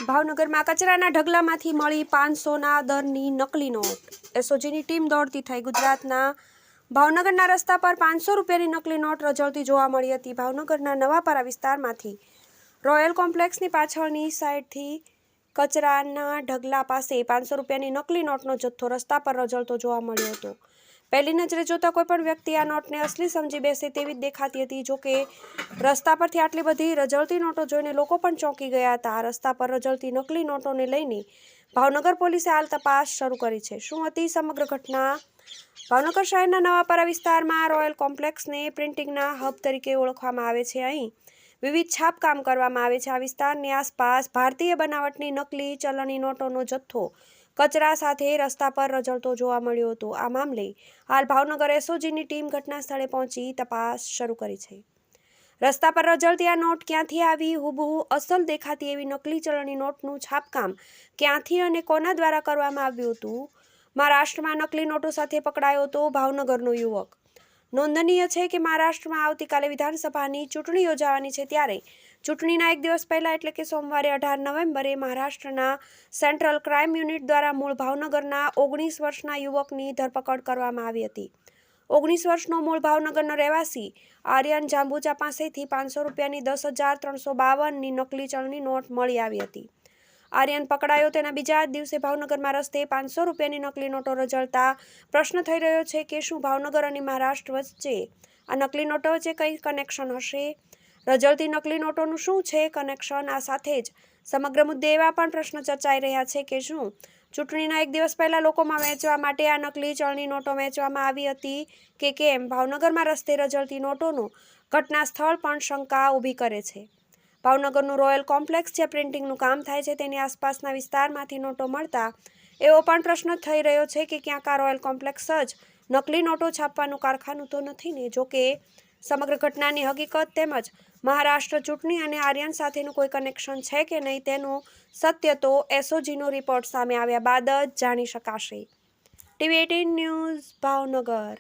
ભાવનગરમાં કચરાના ઢગલામાંથી મળી 500ના દરની નકલી નોટ. એસઓજીની ટીમ દોડતી થઈ. ગુજરાતના ભાવનગરના રસ્તા પર 500 રૂપિયાની નકલી નોટ રજળતી જોવા મળી હતી. ભાવનગરના નવાપરા વિસ્તારમાંથી રોયલ કોમ્પ્લેક્સની પાછળની સાઈડથી કચરાના ઢગલા પાસે 500 રૂપિયાની નકલી નોટનો જથ્થો રસ્તા પર રજળતો જોવા મળ્યો હતો. પહેલી નજરે જોતા કોઈ પણ વ્યક્તિ આ નોટને અસલી સમજી બેસે તેવી જ દેખાતી હતી. જોકે રસ્તા પરથી આટલી બધી રજળતી નોટો જોઈને લોકો પણ ચોંકી ગયા હતા. રસ્તા પર રજળતી નકલી નોટોને લઈને ભાવનગર પોલીસે હાલ તપાસ શરૂ કરી છે. શું હતી સમગ્ર ઘટના? ભાવનગર શહેરના નવાપરા વિસ્તારમાં રોયલ કોમ્પ્લેક્સને પ્રિન્ટિંગના હબ તરીકે ઓળખવામાં આવે છે. અહીં વિવિધ છાપકામ કરવામાં આવે છે. આ વિસ્તારની આસપાસ ભારતીય બનાવટની નકલી ચલણી નોટોનો જથ્થો કચરા સાથે રસ્તા પર રજળતો જોવા મળ્યો હતો. આ મામલે હાલ ભાવનગર એસઓજીની ટીમ ઘટના સ્થળે પહોંચી તપાસ શરૂ કરી છે. રસ્તા પર રજળતી આ નોટ ક્યાંથી આવી? હુબહુ અસલ દેખાતી એવી નકલી ચલણી નોટનું છાપકામ ક્યાંથી અને કોના દ્વારા કરવામાં આવ્યું હતું? મહારાષ્ટ્રમાં નકલી નોટો સાથે પકડાયો હતો ભાવનગરનો યુવક. નોંધનીય છે કે મહારાષ્ટ્રમાં આવતીકાલે વિધાનસભાની ચૂંટણી યોજાવાની છે. ત્યારે ચૂંટણીના એક દિવસ પહેલા એટલે કે સોમવારે 18 નવેમ્બરે મહારાષ્ટ્રના સેન્ટ્રલ ક્રાઇમ યુનિટ દ્વારા મૂળ ભાવનગરના 19 વર્ષના યુવકની ધરપકડ કરવામાં આવી હતી. 19 વર્ષનો મૂળ ભાવનગરનો રહેવાસી આર્યન જાંબુચા પાસેથી 500 રૂપિયાની 10,352ની નકલી ચલણી નોટ મળી આવી હતી. આર્યન પકડાયો તેના બીજા જ દિવસે ભાવનગરમાં રસ્તે 500 રૂપિયાની નકલી નોટો રજળતા પ્રશ્ન થઈ રહ્યો છે કે શું ભાવનગર અને મહારાષ્ટ્ર વચ્ચે આ નકલી નોટો વચ્ચે કંઈ કનેક્શન હશે? રજળતી નકલી નોટોનું શું છે કનેક્શન? આ સાથે જ સમગ્ર મુદ્દે એવા પણ પ્રશ્નો ચર્ચાઈ રહ્યા છે કે શું ચૂંટણીના એક દિવસ પહેલા લોકોમાં વેચવા માટે આ નકલી ચલણી નોટો વેચવામાં આવી હતી કે કેમ? ભાવનગરમાં રસ્તે રજળતી નોટોનું ઘટના સ્થળ પણ શંકા ઊભી કરે છે. ભાવનગરનું રોયલ કોમ્પ્લેક્સ જે પ્રિન્ટિંગનું કામ થાય છે તેની આસપાસના વિસ્તારમાંથી નોટો મળતા એવો પણ પ્રશ્ન થઈ રહ્યો છે કે ક્યાંક આ રોયલ કોમ્પ્લેક્સ જ નકલી નોટો છાપવાનું કારખાનું તો નથી ને? જોકે સમગ્ર ઘટનાની હકીકત તેમજ મહારાષ્ટ્ર ચૂંટણી અને આર્યન સાથેનું કોઈ કનેક્શન છે કે નહીં તેનું સત્ય તો એસઓજીનો રિપોર્ટ સામે આવ્યા બાદ જ જાણી શકાશે. TV 18 news Bhavnagar.